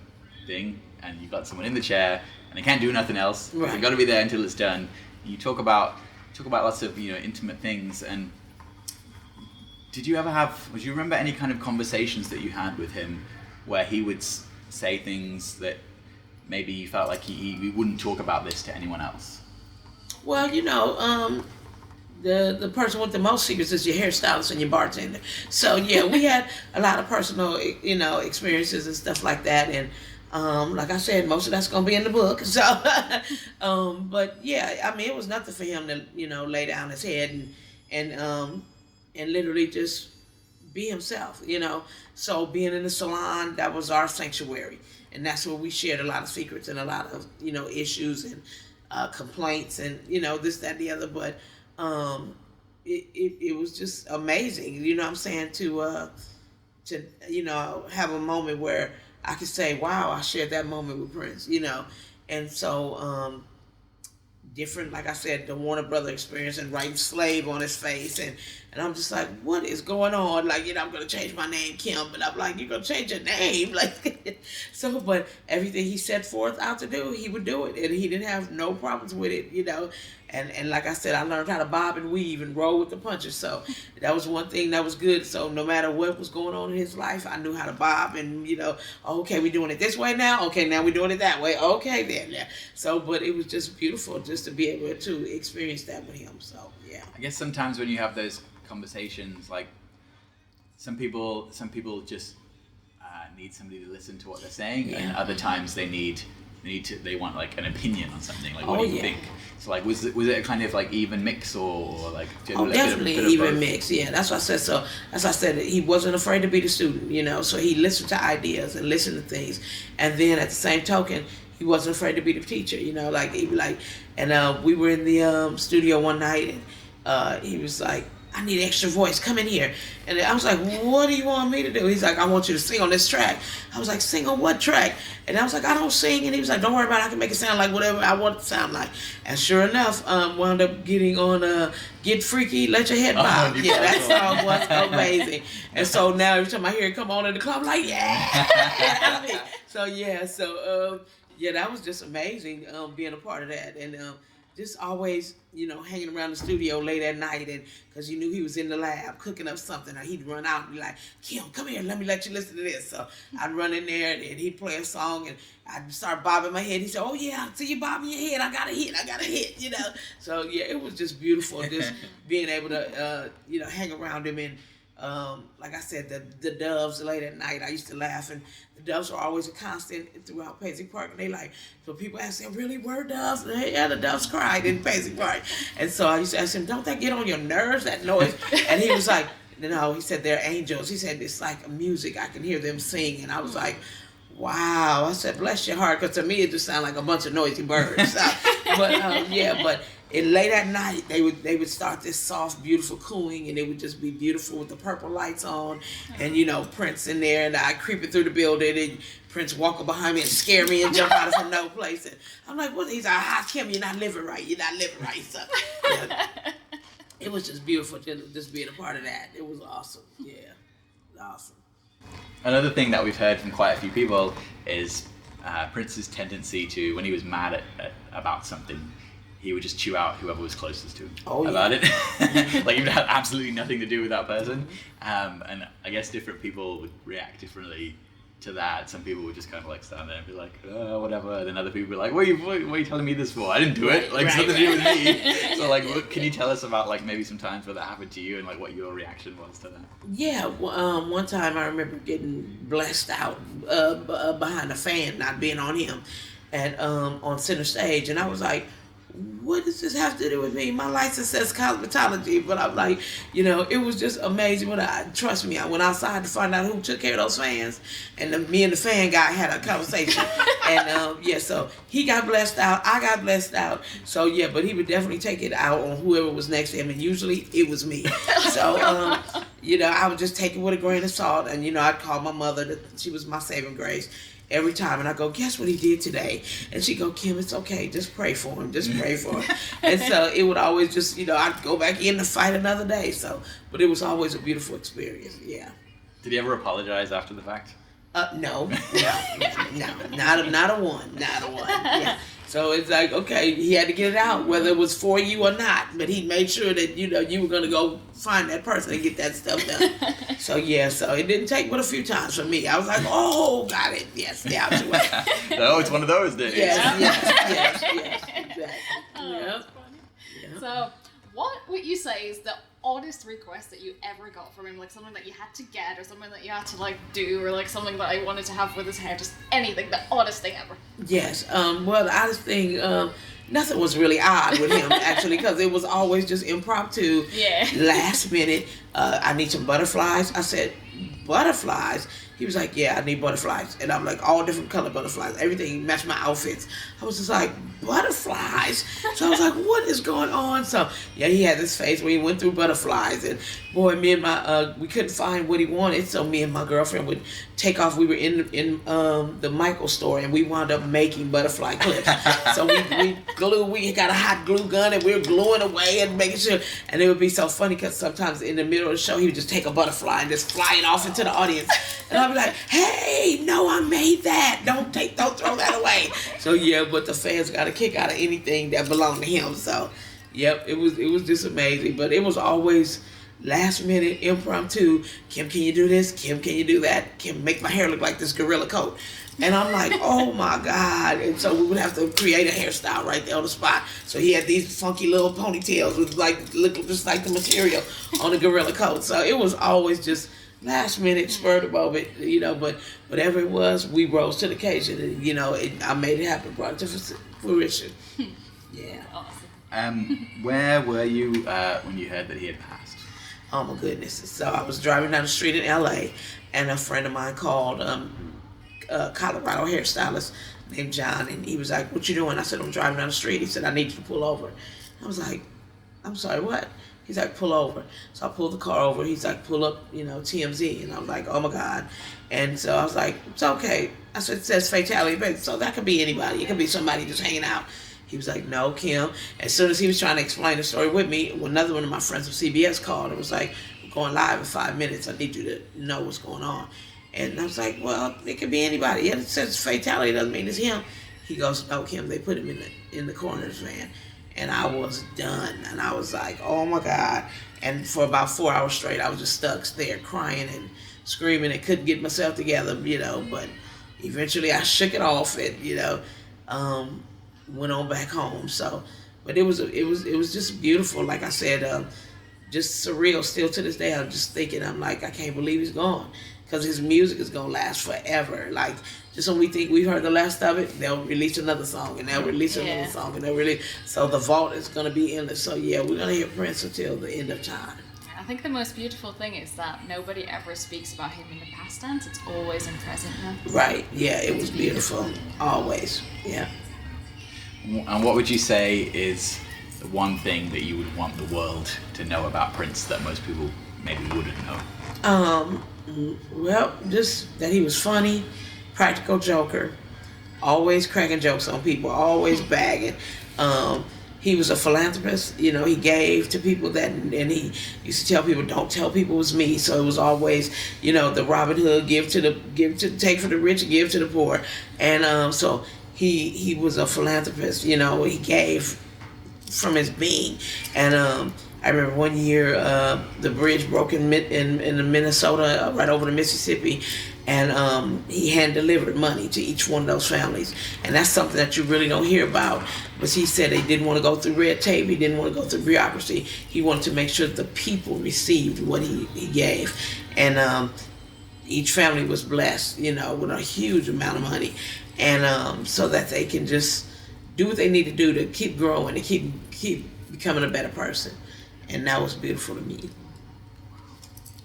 thing, and you've got someone in the chair and they can't do nothing else. Right. They've got to be there until it's done. You talk about lots of, you know, intimate things, and do you remember any kind of conversations that you had with him where he would say things that maybe you felt like he wouldn't talk about this to anyone else? Well, you know, the person with the most secrets is your hairstylist and your bartender. So yeah, we had a lot of personal, you know, experiences and stuff like that, and like I said, most of that's gonna be in the book. So, but yeah, I mean, it was nothing for him to, you know, lay down his head and literally just be himself, you know. So being in the salon, that was our sanctuary, and that's where we shared a lot of secrets and a lot of, you know, issues, and complaints and this, that, and the other. But it was just amazing. You know what I'm saying, to have a moment where I could say, wow, I shared that moment with Prince. And so different, like I said, the Warner Brother experience and writing Slave on his face, and I'm just like, what is going on? Like, I'm gonna change my name, Kim, but I'm like, you're gonna change your name, like, so. But everything he set forth out to do, he would do it, and he didn't have no problems with it, And like I said, I learned how to bob and weave and roll with the punches. So that was one thing that was good. So no matter what was going on in his life, I knew how to bob and, okay, we're doing it this way now. Okay, now we're doing it that way. Okay, then. Yeah. So, but it was just beautiful just to be able to experience that with him. So, yeah. I guess sometimes when you have those conversations, like some people just need somebody to listen to what they're saying, and other times they want like an opinion on something, like what do you think? So like was it a kind of like even mix or like definitely even mix. Yeah, that's what I said. So as I said, he wasn't afraid to be the student, so he listened to ideas and listened to things, and then at the same token, he wasn't afraid to be the teacher, like he'd be like, and we were in the studio one night, and he was like, I need extra voice, come in here. And I was like, what do you want me to do? He's like, I want you to sing on this track. I was like, sing on what track? And I was like, I don't sing. And he was like, don't worry about it, I can make it sound like whatever I want it to sound like. And sure enough, wound up getting on Get Freaky, Let Your Head Bob. Yeah, that song was amazing. And so now every time I hear it come on in the club, I'm like, yeah. So that was just amazing, being a part of that. And just always, hanging around the studio late at night, and because you knew he was in the lab cooking up something, or he'd run out and be like, Kim, come here, let me let you listen to this. So I'd run in there, and he'd play a song, and I'd start bobbing my head. He said, oh yeah, I see you bobbing your head, I got a hit, So yeah, it was just beautiful, just being able to, hang around him. And like I said, the doves late at night, I used to laugh, and the doves were always a constant throughout Paisley Park. And they like, so people ask him, really, were doves? And yeah, the doves cried in Paisley Park. And so I used to ask him, don't that get on your nerves, that noise? And he was like, no, he said, they're angels. He said, it's like music, I can hear them sing. And I was like, wow. I said, bless your heart, because to me it just sounded like a bunch of noisy birds. But late at night, they would start this soft, beautiful cooing, and it would just be beautiful with the purple lights on, and Prince in there, and I creeping through the building, and Prince walking behind me and scare me and jump out of some no place. And I'm like, what? He's like, Kim, you're not living right. So it was just beautiful just being a part of that. It was awesome. Yeah, it was awesome. Another thing that we've heard from quite a few people is Prince's tendency to, when he was mad about something, he would just chew out whoever was closest to him about it. Like, even had absolutely nothing to do with that person. And I guess different people would react differently to that. Some people would just kind of like stand there and be like, oh, whatever. And then other people would be like, what are you telling me this for? I didn't do it. Like, something to do with me. So like, can you tell us about like maybe some times where that happened to you and like what your reaction was to that? Yeah, one time I remember getting blessed out behind a fan, not being on him, and on center stage. And I was like, what does this have to do with me? My license says cosmetology, but I'm like, it was just amazing. Trust me, I went outside to find out who took care of those fans, and me and the fan guy had a conversation. And so he got blessed out, I got blessed out. So yeah, but he would definitely take it out on whoever was next to him, and usually it was me. So I would just take it with a grain of salt, and I'd call my mother. She was my saving grace. Every time, and I go, guess what he did today? And she go, Kim, it's okay, just pray for him, And so it would always just, I'd go back in to fight another day. So, but it was always a beautiful experience. Yeah. Did he ever apologize after the fact? No, not a one. Yeah. So it's like, okay, he had to get it out, whether it was for you or not. But he made sure that, you were going to go find that person and get that stuff done. So it didn't take but a few times for me. I was like, oh, got it. Yes, yeah. No, it's one of those days. Yes, exactly. Oh, that's funny. Yeah. So what would you say is the oddest request that you ever got from him? Like something that you had to get, or something that you had to like do, or like something that I wanted to have with his hair, just anything, the oddest thing ever. Yes. Well, the oddest thing, nothing was really odd with him actually, because it was always just impromptu. Yeah. Last minute, I need some butterflies. I said, butterflies? He was like, yeah, I need butterflies. And I'm like, all different color butterflies. Everything matched my outfits. I was just like, butterflies? So I was like, what is going on? So, yeah, he had this phase where he went through butterflies. And, boy, me and my, we couldn't find what he wanted. So me and my girlfriend would take off. We were in the Michael store, and we wound up making butterfly clips. So we got a hot glue gun, and we were gluing away and making sure. And it would be so funny because sometimes in the middle of the show, he would just take a butterfly and just fly it off into the audience. And I'd be like, hey, no, I made that. Don't throw that away. So yeah, but the fans got a kick out of anything that belonged to him. So, yep, it was just amazing. But it was always last minute, impromptu. Kim, can you do this? Kim, can you do that? Kim, make my hair look like this gorilla coat. And I'm like, oh my God. And so we would have to create a hairstyle right there on the spot. So he had these funky little ponytails with like, look just like the material on the gorilla coat. So it was always just last minute, spur of the moment, you know, but whatever it was, we rose to the occasion, and, you know, I made it happen, brought it to fruition. Yeah. Awesome. Yeah. Where were you when you heard that he had passed? Oh my goodness. So I was driving down the street in LA, and a friend of mine called Colorado hairstylist named John, and he was like, what you doing? I said, I'm driving down the street. He said, I need you to pull over. I was like, I'm sorry, what? He's like, pull over. So I pulled the car over. He's like, pull up, you know, TMZ. And I'm like, oh my God. And so I was like, it's okay. I said, it says fatality, but so that could be anybody. It could be somebody just hanging out. He was like, no, Kim. As soon as he was trying to explain the story with me, another one of my friends from CBS called and was like, we're going live in 5 minutes. I need you to know what's going on. And I was like, well, it could be anybody. Yeah, it says fatality, doesn't mean it's him. He goes, no, Kim, they put him in the coroner's van. And I was done. And I was like, oh my God. And for about 4 hours straight, I was just stuck there crying and screaming and couldn't get myself together, you know. But eventually I shook it off and, you know, went on back home. So, but it was just beautiful. Like I said, just surreal still to this day. I'm just thinking, I'm like, I can't believe he's gone. Because his music is going to last forever. Like, just when we think we've heard the last of it, they'll release another song, and they'll release another song, and they'll release. So the vault is going to be endless. So yeah, we're going to hear Prince until the end of time. I think the most beautiful thing is that nobody ever speaks about him in the past tense. It's always in present now. Right. Yeah, it was beautiful. Always. Yeah. And what would you say is the one thing that you would want the world to know about Prince that most people maybe wouldn't know? Well, just that he was funny, practical joker, always cracking jokes on people, always bagging. He was a philanthropist, you know, he gave to people that, and he used to tell people, don't tell people it was me. So it was always, you know, the Robin Hood, take from the rich and give to the poor. And so he was a philanthropist, you know, he gave from his being. And I remember one year the bridge broke in Minnesota, right over the Mississippi, and he hand delivered money to each one of those families. And that's something that you really don't hear about. But he said he didn't want to go through red tape, he didn't want to go through bureaucracy. He wanted to make sure that the people received what he gave. And each family was blessed, you know, with a huge amount of money. And so that they can just do what they need to do to keep growing, to keep becoming a better person. And that was beautiful to me.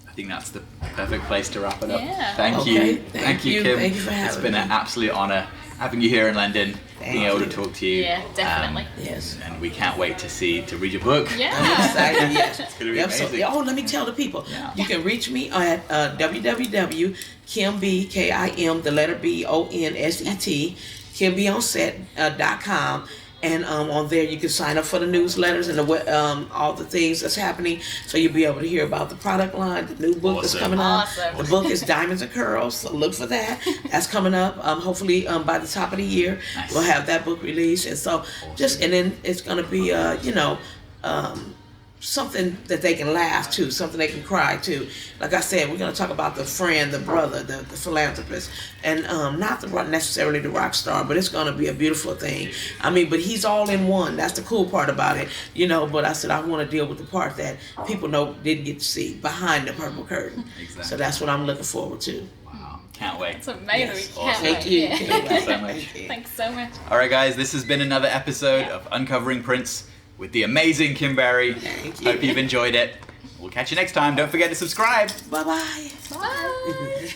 I think that's the perfect place to wrap it up. Yeah. Thank you, Kim. Thank you for having me. It's been an absolute honor having you here in London, being able to talk to you. Yeah, definitely. Yes. And we can't wait to read your book. Yeah. I'm excited, yes. It's going to be amazing. So, let me tell the people. Yeah. You can reach me at www.kimb, Kim, the letter B, ONSET, KimBeOnSet.com. And on there you can sign up for the newsletters and all the things that's happening. So you'll be able to hear about the product line, the new book that's coming out. Awesome. The book is Diamonds N Curlz, so look for that. That's coming up. Hopefully by the top of the year, Nice. we'll have that book released. And so and then it's going to be, something that they can laugh to, something they can cry to. Like I said, we're going to talk about the friend, the brother, the philanthropist, and not necessarily the rock star, but it's going to be a beautiful thing. I mean, but he's all in one. That's the cool part about it, you know. But I said I want to deal with the part that people didn't get to see behind the purple curtain. Exactly. So that's what I'm looking forward to. Wow. Can't wait. It's amazing. Yes. We can't Awesome. wait. Thank you. Yeah. Thank you so much. Thanks so much. All right, guys, this has been another episode of Uncovering Prince with the amazing Kim Berry. Thank you. Hope you've enjoyed it. We'll catch you next time. Don't forget to subscribe. Bye-bye. Bye.